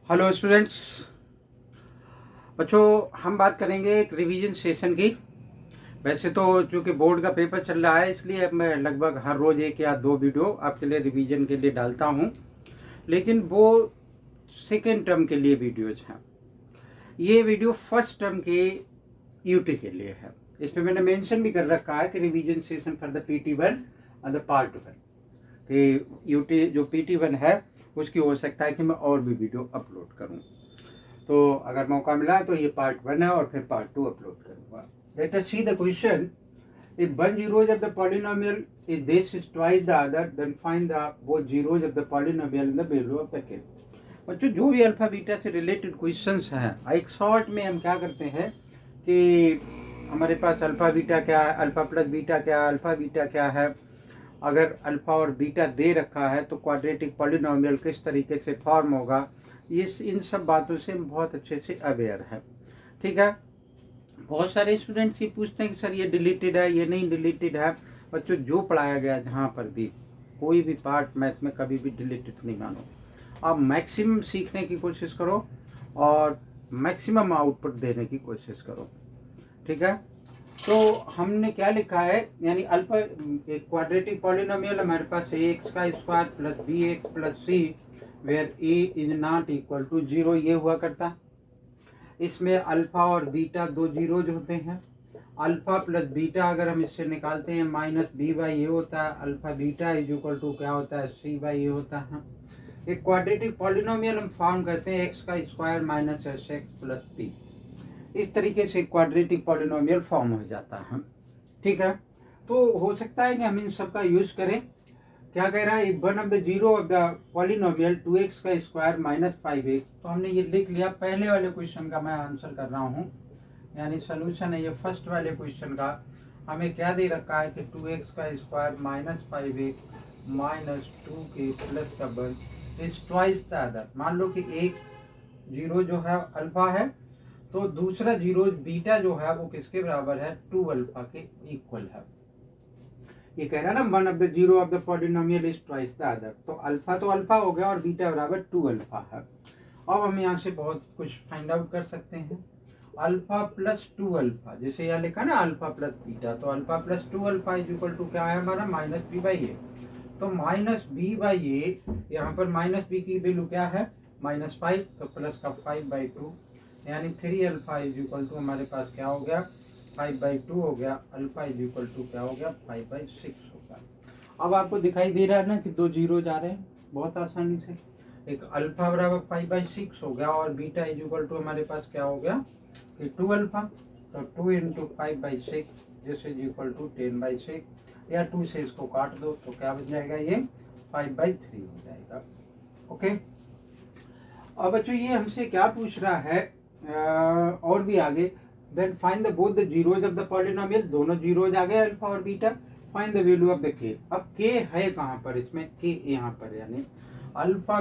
Hello students. बच्चों, हम बात करेंगे एक रिवीजन सेशन की। वैसे तो चूँकि बोर्ड का पेपर चल रहा है, इसलिए अब मैं लगभग हर रोज़ एक या दो वीडियो आपके लिए रिवीजन के लिए डालता हूँ, लेकिन वो सेकेंड टर्म के लिए वीडियोज हैं। ये वीडियो फर्स्ट टर्म के यूटी के लिए है। इसमें मैंने मेंशन भी कर रखा है कि revision session for the PT1 और द पार्ट 1 कि यूटी जो PT1 है उसकी हो सकता है कि मैं और भी वीडियो अपलोड करूँ। तो अगर मौका मिला तो ये पार्ट 1 है और फिर पार्ट 2 अपलोड करूँगा। Let us see the question. If one zeros of the polynomial is this is twice the other, then find the both zeros of the polynomial and the value of the k। बच्चों, जो भी alpha beta से related questions हैं, एक short में हम क्या करते हैं कि हमारे पास अल्फा बीटा क्या है, अल्फा प्लस बीटा क्या है, अल्फा बीटा क्या है। अगर अल्फा और बीटा दे रखा है तो क्वाड्रेटिक पॉलिनोमियल किस तरीके से फॉर्म होगा, इन सब बातों से हम बहुत अच्छे से अवेयर है। ठीक है। बहुत सारे स्टूडेंट्स ये पूछते हैं कि सर ये डिलीटेड है, ये नहीं डिलीटेड है। बच्चों, जो पढ़ाया गया जहाँ पर भी कोई भी पार्ट मैथ में कभी भी डिलीटेड नहीं मानो। आप मैक्सिमम सीखने की कोशिश करो और मैक्सिमम आउटपुट देने की कोशिश करो। ठीक है। तो हमने क्या लिखा है, यानी अल्फा एक क्वाड्रेटिक पॉलिनोमियल हमारे पास ax का square plus bx plus c where a is not equal to 0 ये हुआ करता। इसमें अल्फा और बीटा दो जीरोज होते हैं। अल्फा प्लस बीटा अगर हम इससे निकालते हैं माइनस बी बाई ए होता है। Alpha beta is equal to क्या होता है, सी बाई ए होता है। एक क्वाड्रेटिक पॉलिनोमियल हम फॉर्म करते हैं एक्स का square minus S x plus P. इस तरीके से क्वाड्रेटिक पॉलिनोमियल फॉर्म हो जाता है। ठीक है। तो हो सकता है कि हम इन सब का यूज करें। क्या कह रहा है, one of the zero of the polynomial 2x का स्क्वायर माइनस 5x। तो हमने ये लिख लिया। पहले वाले क्वेश्चन का मैं आंसर कर रहा हूँ, यानी सोल्यूशन है ये फर्स्ट वाले क्वेश्चन का। हमें क्या दे रखा है कि 2x का square minus 5x minus 2k plus का one is twice the other. मान लो कि एक जीरो जो है अल्फा है, तो दूसरा जीरो बीटा जो है वो किसके बराबर है, 2 अल्फा के इक्वल है। ये कह रहा है ना, one of the zero of the polynomial is twice the other. तो अल्फा हो गया और बीटा बराबर 2 अल्फा है। अब हम यहाँ से बहुत कुछ फाइंड आउट कर सकते हैं। अल्फा प्लस 2 अल्फा, जैसे यहाँ लिखा ना अल्फा प्लस बीटा, तो alpha plus 2 alpha is equal to क्या है हमारा, माइनस बी बाई ए। तो माइनस बी बाई ए, यहाँ पर माइनस बी की वैल्यू क्या है, माइनस 5, तो प्लस का 5/2 यानी 3 अल्फा इज इक्वल टू हमारे पास क्या हो गया, 5/2 हो गया। अल्फा इज इक्वल टू क्या हो गया, 5/6 हो गया। अब आपको दिखाई दे रहा है ना कि दो जीरो जा रहे हैं बहुत आसानी से। एक अल्फा बराबर 5/6 हो गया और बीटा इज इक्वल टू हमारे पास क्या हो गया कि 2 अल्फा। तो 2 into 5/6 this is equal to 10/6, या 2 से इसको काट दो तो क्या बन जाएगा, ये 5/3 हो जाएगा। ओके। अब बच्चों ये हमसे क्या पूछ रहा है, और भी आगे, then find the both the zeros of the polynomial. दोनों जीरोज आ गए अल्फा और beta. Find the value of the k. अब के है कहाँ पर, इसमें के यहाँ पर, यानी अल्फा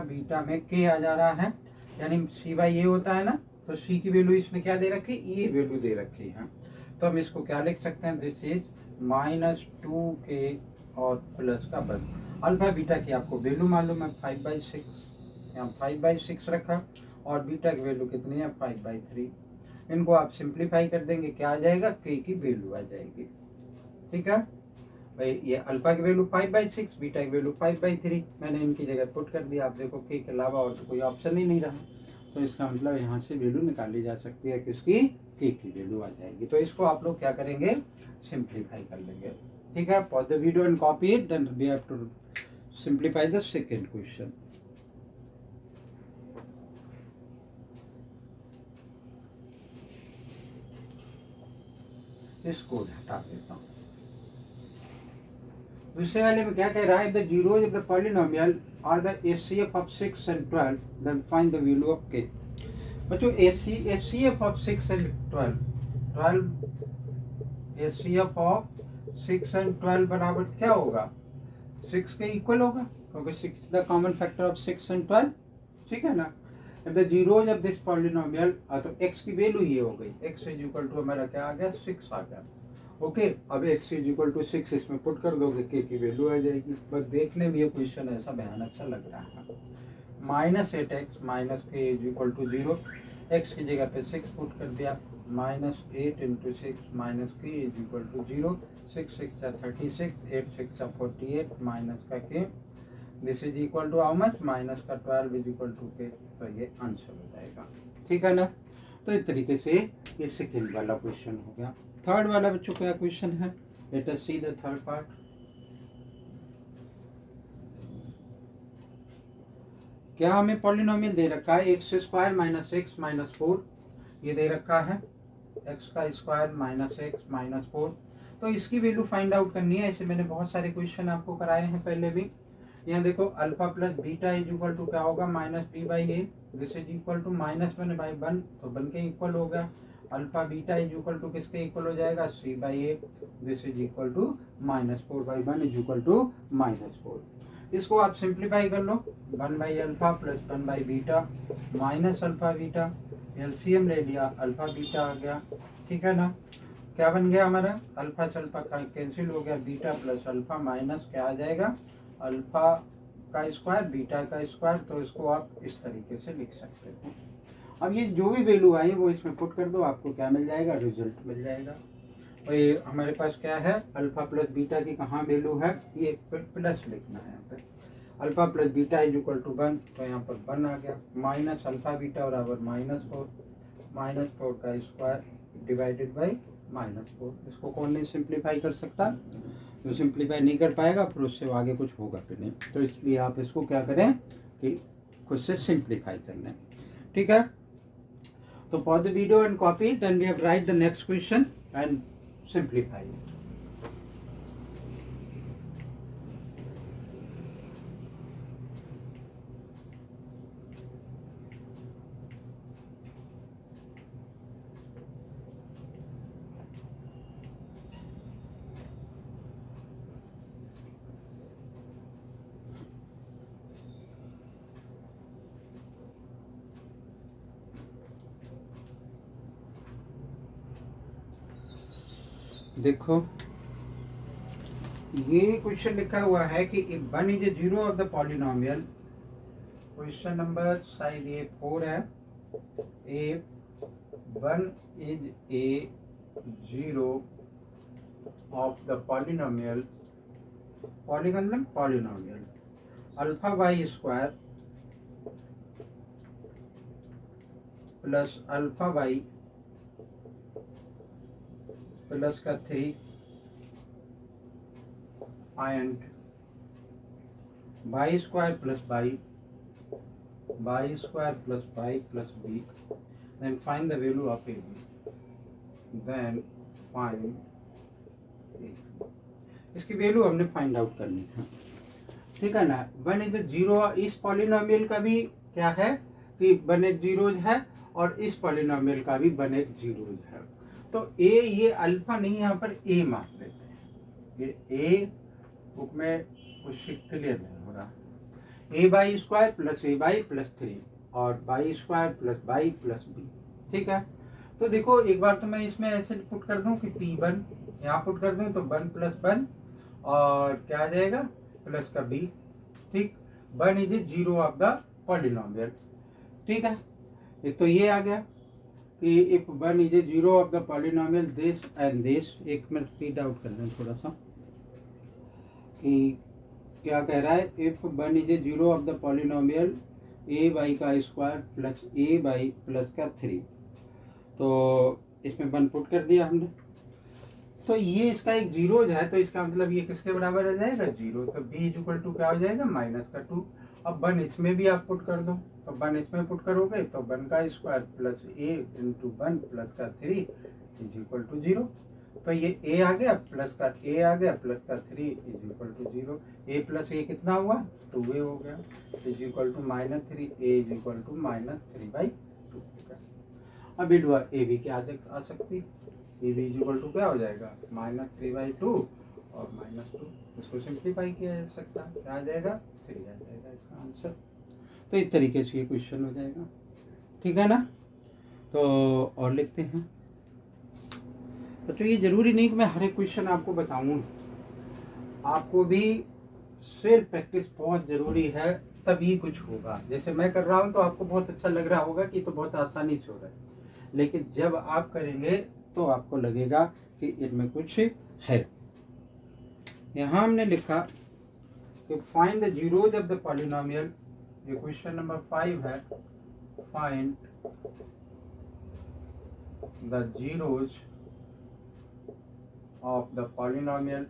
बीटा में के आ जा रहा है, यानी सी बाई ए होता है ना। तो सी की वैल्यू इसमें क्या दे रखी, ये वैल्यू दे रखी है। तो हम इसको क्या लिख सकते हैं, दिस इज -2k और प्लस का वन। अल्फा बीटा की आपको वैल्यू मालूम है 5/6, यहाँ 5/6 रखा और बीटा की वैल्यू कितनी है, 5/3। इनको आप सिंप्लीफाई कर देंगे, क्या आ जाएगा, के की वैल्यू आ जाएगी। ठीक है भाई, ये अल्फा की वैल्यू 5/6, बीटा की वैल्यू 5/3 मैंने इनकी जगह पुट कर दिया। आप देखो के अलावा और तो कोई ऑप्शन ही नहीं रहा, तो इसका मतलब यहाँ से वैल्यू निकाली जा सकती है किसकी, के की वैल्यू आ जाएगी। तो इसको आप लोग क्या करेंगे, सिंप्लीफाई कर लेंगे। ठीक है। Pause the video and copy it, then we have to simplify the second question. इसको हटा देता हूँ। दूसरे वाले में क्या कह रहा है, the zeros of the polynomial are the HCF of 6 and 12, then find the value of k. बच्चों HCF of 6 and 12 HCF of 6 and 12 बराबर क्या होगा, 6 के इक्वल होगा, क्योंकि 6 the common factor of 6 and 12। ठीक है ना। The zeros of this polynomial, तो x की वैल्यू ये हो गई, x इज इक्वल टू हमारा क्या आ गया, 6 आ गया। ओके। अब x इज इक्वल टू 6 इसमें पुट कर दोगे, k की वैल्यू आ जाएगी। बस देखने में ये क्वेश्चन ऐसा भयानक सा लग रहा है, -8x minus k is equal to 0, x की जगह पे 6 पुट कर दिया, -8 into 6 minus k is equal to 0, 6 6 36, 8 6 48 minus का k, this is equal to how much, minus का 12 इज इक्वल टू के, तो ये आंसर हो जाएगा। ठीक है ना। तो इस तरीके से ये सेकेंड वाला क्वेश्चन हो गया। थर्ड वाला बच्चों का क्वेश्चन है, let us see the third part. क्या हमें पॉलिनोमियल दे रखा है x square minus x minus 4, ये दे रखा है एक्स का स्क्वायर माइनस एक्स माइनस 4। तो इसकी वैल्यू फाइंड आउट करनी है। ऐसे मैंने बहुत सारे क्वेश्चन आपको कराए हैं पहले भी। यहाँ देखो alpha plus beta is equal to क्या होगा, minus B by A, this is equal to -1 by 1, तो 1 के इक्वल हो गया। Alpha beta is equal to किसके इक्वल हो जाएगा, C by A, this is equal to -4 by 1 is equal to -4। इसको आप सिंप्लीफाई कर लो, 1 by alpha plus 1 by beta minus alpha beta, LCM ले लिया, अल्फा बीटा आ गया। ठीक है ना। क्या बन गया हमारा, अल्फा से अल्फा कैंसिल हो गया, बीटा प्लस अल्फा माइनस क्या आ जाएगा, अल्फा का स्क्वायर बीटा का स्क्वायर। तो इसको आप इस तरीके से लिख सकते हो। अब ये जो भी वैल्यू आई वो इसमें पुट कर दो, आपको क्या मिल जाएगा, रिजल्ट मिल जाएगा। और ये हमारे पास क्या है, अल्फा प्लस बीटा की कहाँ वैल्यू है, ये प्लस लिखना है यहाँ पे। Alpha plus beta is equal to 1, तो यहाँ पर 1 आ गया, माइनस अल्फा बीटा बराबर -4 का स्क्वायर डिवाइडेड बाई -4। इसको कौन नहीं सिंप्लीफाई कर सकता, जो सिंप्लीफाई नहीं कर पाएगा फिर उससे आगे कुछ होगा फिर नहीं। तो इसलिए आप इसको क्या करें कि खुद से सिंप्लीफाई कर लें। ठीक है। तो pause the video and copy, then we have write the next question and simplify. देखो ये क्वेश्चन लिखा हुआ है कि if 1 is a zero of the polynomial, question number शायद ये 4 है, if 1 is a zero of the polynomial, polynomial alpha y square plus alpha y plus का 3 and by square plus by square plus by plus b, then find the value of A B, then find A. इसकी value हमने find out करनी है। ठीक है ना। 1 is zero, इस polynomial का भी क्या है कि 1 एक जीरोज है और इस पॉलिनोमियल का भी 1 एक जीरोज है। तो ए, ये अल्फा नहीं, यहाँ पर ए मान लेते हैं। ये ए बुक में कुछ क्लियर नहीं हो रहा। A by square plus A by plus 3 और by square plus by plus B. ठीक है। तो देखो एक बार तो मैं इसमें ऐसे पुट कर दूं कि P1 यहाँ पुट कर दूं तो 1 प्लस 1 और क्या आ जाएगा प्लस का b। ठीक। 1 is zero of the polynomial. ठीक है। एक तो ये आ गया कि if 1 is zero of the polynomial this and this. एक मिनट रीड आउट कर लें थोड़ा सा कि क्या कह रहा है, if 1 is zero of the polynomial A by का square plus A by plus का 3। तो इसमें 1 पुट कर दिया हमने, तो ये इसका एक जीरो है, तो इसका मतलब ये किसके बराबर आ जाएगा, जीरो। तो b इज इक्वल टू क्या हो जाएगा, माइनस का 2। अब 1 इसमें भी आप पुट कर दो, तो 1 इसमें पुट करोगे तो 1 का square plus a into 1 plus का 3 इज इक्वल टू 0। तो ये a आ गया प्लस का a आ गया प्लस का 3 is equal to 0। a plus a कितना हुआ, 2a हो गया, is equal to -3, a is equal to -3/2। अब वैल्यू a b क्या आ सकती, ए बी इक्वल टू क्या हो जाएगा, -3/2 और -2। इसको सिंप्लीफाई किया जा सकता है, क्या आ जाएगा, 3 आ जाएगा इसका आंसर। तो इस तरीके से ये क्वेश्चन हो जाएगा। ठीक है ना। तो और लिखते हैं। तो ये जरूरी नहीं कि मैं हर एक क्वेश्चन आपको बताऊं, आपको भी सेल्फ प्रैक्टिस बहुत ज़रूरी है। तभी कुछ होगा। जैसे मैं कर रहा हूँ तो आपको बहुत अच्छा लग रहा होगा कि तो बहुत आसानी से हो रहा है, लेकिन जब आप करेंगे तो आपको लगेगा कि इनमें कुछ है। यहाँ हमने लिखा कि find the zeros of the polynomial, ये क्वेश्चन नंबर 5 है। Find the zeros of the polynomial.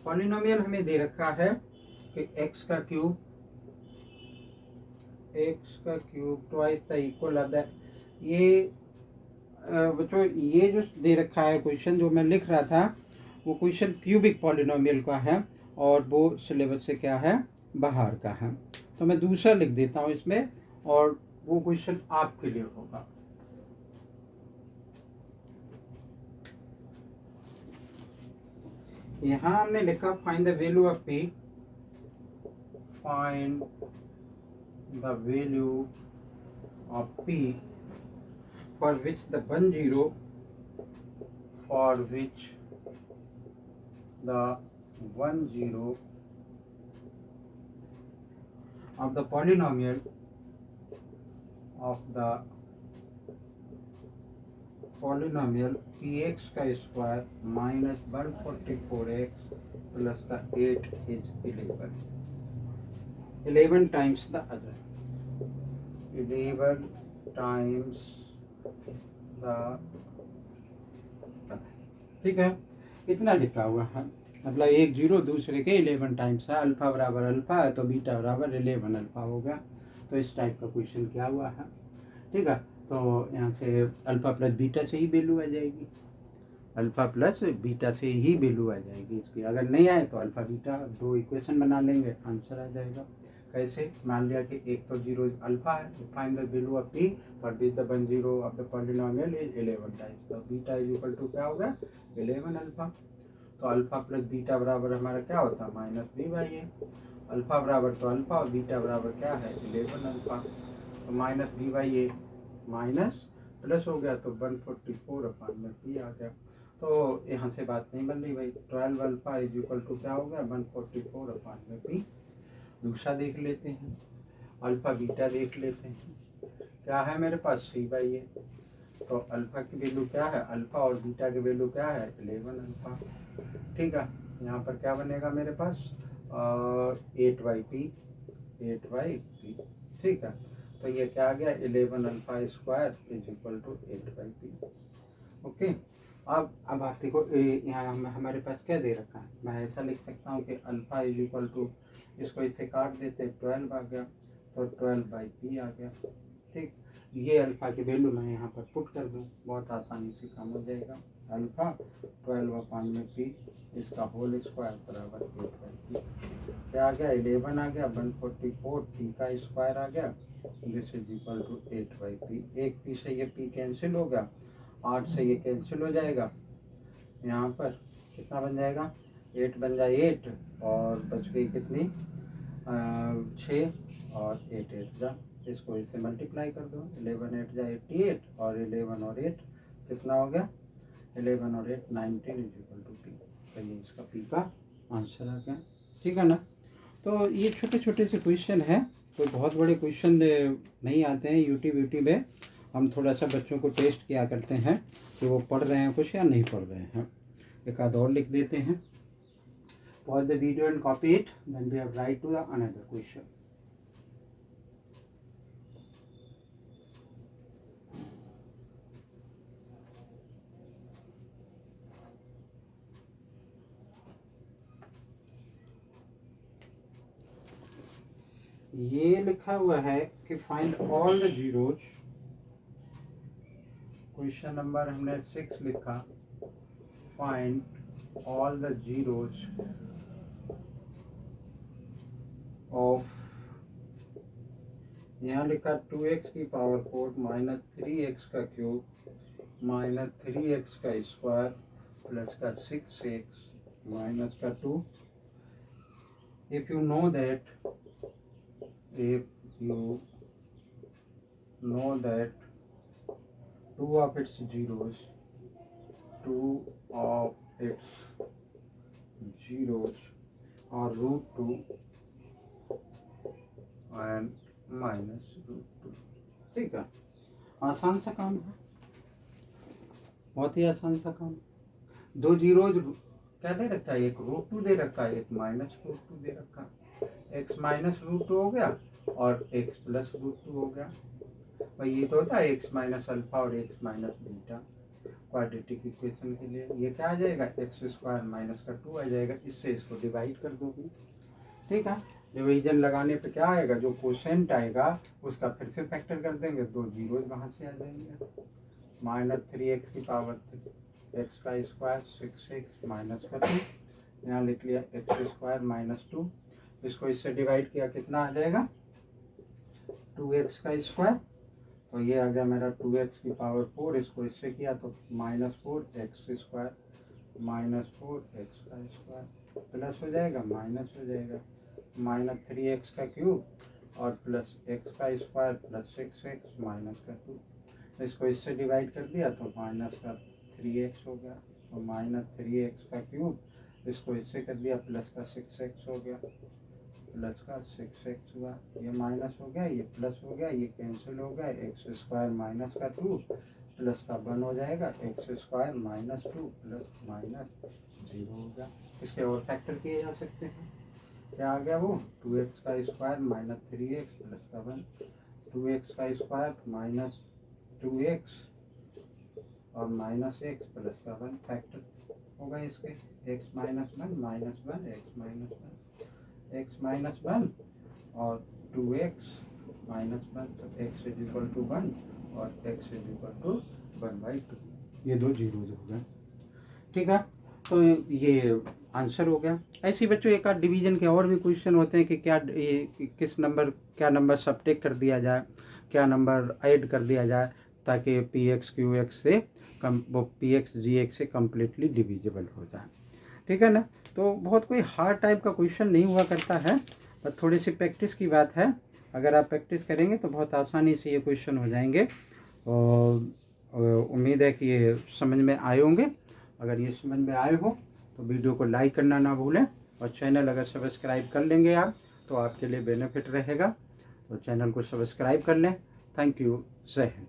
Polynomial हमें दे रखा है कि x का cube twice the equal of the, ये बच्चों ये जो दे रखा है क्वेश्चन जो मैं लिख रहा था वो क्वेश्चन क्यूबिक पॉलिनोमियल का है और वो सिलेबस से क्या है, बाहर का है। तो मैं दूसरा लिख देता हूँ इसमें और वो क्वेश्चन आपके लिए होगा। यहाँ हमने लिखा find the value of p, find the value of p for which the 1 0 for which the 1 0 of the polynomial px का स्क्वायर माइनस 144x प्लस का 8 is 11 times the other, 11 times the other। ठीक है, इतना लिखा हुआ है, मतलब एक जीरो दूसरे के 11 टाइम्स है। अल्फा बराबर अल्फा है तो बीटा बराबर 11 अल्फा हो गया। तो इस टाइप का क्वेश्चन क्या हुआ है। ठीक है, तो यहाँ से अल्फा प्लस बीटा से ही वैल्यू आ जाएगी, अल्फा प्लस बीटा से ही वैल्यू आ जाएगी इसकी। अगर नहीं आए तो अल्फा बीटा दो इक्वेशन बना लेंगे, आंसर आ जाएगा। कैसे, मान लिया कि एक तो जीरो अल्फा है, तो find the value of p for which the 1 0 of the polynomial is 11 times. तो बीटा इज इक्वल टू क्या होगा, 11 अल्फा। तो अल्फा प्लस बीटा बराबर हमारा क्या होता है, minus B by a. Alpha बराबर तो अल्फा और बीटा बराबर क्या है, 11 अल्फा। तो minus B by a minus plus हो गया तो 144 अपान में पी आ गया। तो यहाँ से बात नहीं बन रही भाई। 12 अल्फा इज इक्वल टू क्या हो गया, 144 अपान में पी। दूसरा देख लेते हैं, अल्फा बीटा देख लेते हैं। क्या है मेरे पास, सी बाई ए। तो अल्फा की वैल्यू क्या है, अल्फा और बीटा की वैल्यू क्या है, 11 अल्फा। ठीक है, यहाँ पर क्या बनेगा मेरे पास, 8 बाई पी, 8 बाई पी। ठीक है, तो ये क्या आ गया, 11 alpha square is equal to 8 by p. Okay, अब आप देखो यहाँ हमारे पास क्या दे रखा है। मैं ऐसा लिख सकता हूँ कि अल्फा इज इक्वल टू, इसको इससे काट देते, 12 आ गया, तो 12 बाई पी आ गया। ठीक, ये अल्फा की वैल्यू मैं यहाँ पर पुट कर दूँ, बहुत आसानी से काम हो जाएगा। अल्फा 12 अपान में पी, इसका होल स्क्वायर बराबर 8 बाई पी। क्या आ गया, 11 आ गया, 144 पी का स्क्वायर आ गया, this is equal to 8 by p. एक पी से ये पी कैंसिल होगा, 8 से ये कैंसिल हो जाएगा। यहाँ पर कितना बन जाएगा, 8 बन जाए 8 और बच गई कितनी, 6 और 8 8 जा, इसको इससे मल्टीप्लाई कर दो, 11 8 जा 88 और 11 और 8 कितना हो गया, 11 और 8 19 इज इक्वल टू पी। तो ये इसका पी का आंसर आ गया। ठीक है ना। तो ये छोटे छोटे से क्वेश्चन है, तो बहुत बड़े क्वेश्चन नहीं आते हैं यूट्यूब में। हम थोड़ा सा बच्चों को टेस्ट किया करते हैं कि वो पढ़ रहे हैं कुछ या नहीं पढ़ रहे हैं। एक आध और लिख देते हैं, pause the video and copy it, then we have write to the another question। ये लिखा हुआ है कि find all the zeros, question number हमने 6 लिखा, find all the zeros of, यहाँ लिखा 2x की पावर 4 माइनस 3x का क्यूब माइनस 3x का स्क्वायर प्लस का 6x माइनस का 2। If you know that, if you know that two of its zeros और √2 एंड -√2। ठीक है, आसान सा काम है, बहुत ही आसान सा काम। दो जीरो क्या दे रखा है, एक √2 दे रखा है, एक -√2 दे रखा है। x -√2 हो गया और x +√2 हो गया। भाई ये तो होता है x माइनस अल्फा और x minus beta quadratic equation के लिए। ये क्या आ जाएगा, x² माइनस का 2 आ जाएगा। इससे इसको डिवाइड कर दोगे। ठीक है, डिवीजन लगाने पे क्या आएगा, जो कोशेंट आएगा उसका फिर से फैक्टर कर देंगे, दो जीरो वहाँ से आ जाएंगे। -3x की पावर 3, x का स्क्वायर 6x माइनस का 2, यहाँ लिख लिया x² -2। इसको इससे डिवाइड किया, कितना आ जाएगा 2x का स्क्वायर। तो ये आ गया मेरा 2x की पावर 4। इसको इससे किया तो -4x² -4x का स्क्वायर प्लस हो जाएगा माइनस हो जाएगा -3x का क्यूब और प्लस x का स्क्वायर प्लस 6x माइनस का 2। इसको इससे डिवाइड कर दिया तो माइनस का 3x हो गया। तो -3x का क्यूब, इसको इससे कर दिया प्लस का 6x हो गया, प्लस का 6x हुआ। ये माइनस हो गया, ये प्लस हो गया, ये कैंसिल हो गया। x² माइनस का 2 प्लस का 1 हो जाएगा, x² -2 प्लस -0 होगा। इसके और फैक्टर किए जा सकते हैं। क्या आ गया वो, 2x का स्क्वायर -3x प्लस का 1, 2x का स्क्वायर -2x और -x प्लस का 1 फैक्टर होगा इसके। x -1 -1 x -1 और 2x -1, तो x = 1 और x = 1/2। ये दो जीरो हो गए। ठीक है, तो ये आंसर हो गया। ऐसे बच्चों एक आध डिवीजन के और भी क्वेश्चन होते हैं कि क्या क्या नंबर सब्ट्रैक्ट कर दिया जाए, क्या नंबर ऐड कर दिया जाए, ताकि px qx से वो px gx से कम्प्लीटली डिविजिबल हो जाए। ठीक है ना, तो बहुत कोई हार्ड टाइप का क्वेश्चन नहीं हुआ करता है, पर थोड़ी सी प्रैक्टिस की बात है। अगर आप प्रैक्टिस करेंगे तो बहुत आसानी से ये क्वेश्चन हो जाएंगे। और उम्मीद है कि ये समझ में आए होंगे। अगर ये समझ में आए हो तो वीडियो को लाइक करना ना भूलें, और चैनल अगर सब्सक्राइब कर लेंगे आप तो आपके लिए बेनिफिट रहेगा। तो चैनल को सब्सक्राइब कर लें। थैंक यू, जय हिंद।